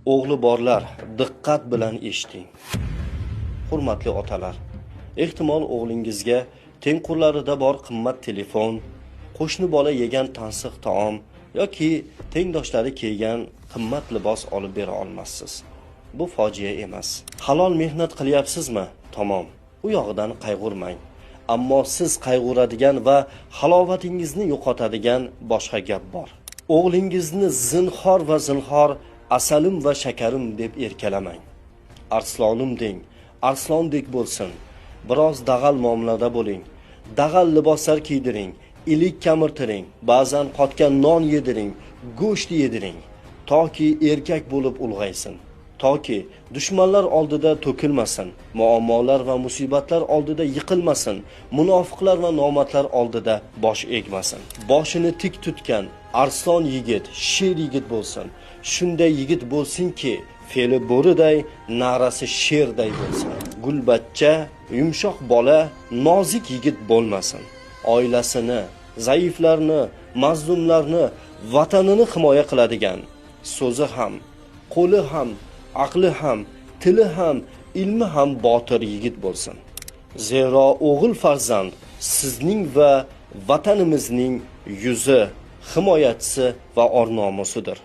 O'g'li borlar, diqqat bilan eshiting. Hurmatli otalar, ehtimol o'g'lingizga tengqurlarida bor qimmat telefon, qo'shni bola yegan tansiq taom yoki tengdoshlari kiygan qimmat libos olib bera olmassiz. Bu fojia emas. Halol mehnat qilyapsizmi? Tamom. U yog'idan qayg'urmang. Ammo siz qayg'uradigan va halovatingizni yo'qotadigan boshqa gap bor. O'g'lingizni zinhor va zinhor asalim va shakarim deb erkalamang. Arslonim deng, arslondek bo'lsin. Biroz dag'al muomalada bo'ling. Dag'al liboslar kiydiring, ilik kamirtiring, ba'zan qotgan non yediring, go'sht yediring, toki erkak bo'lib ulg'aysin. Toki dushmanlar oldida to'kilmasin, muammolar va musibatlar oldida yiqilmasin, munofiqlar va nomardlar oldida bosh egmasin. Boshini tik tutgan arslon yigit, sher yigit bo'lsin. Shunday yigit bo'lsinki, fe'li bo'riday, na'rasi sherday bo'lsin. Gulbachcha, yumshoq bola, nozik yigit bo'lmasin. Oilasini, zaiflarni, mazlumlarni, vatanini himoya qiladigan, so'zi ham, qo'li ham, aqli ham, tili ham, ilmi ham botir yigit bo'lsin. Zero o'g'il farzand sizning va vatanimizning yuzi, himoyachisi va or-nomusidir.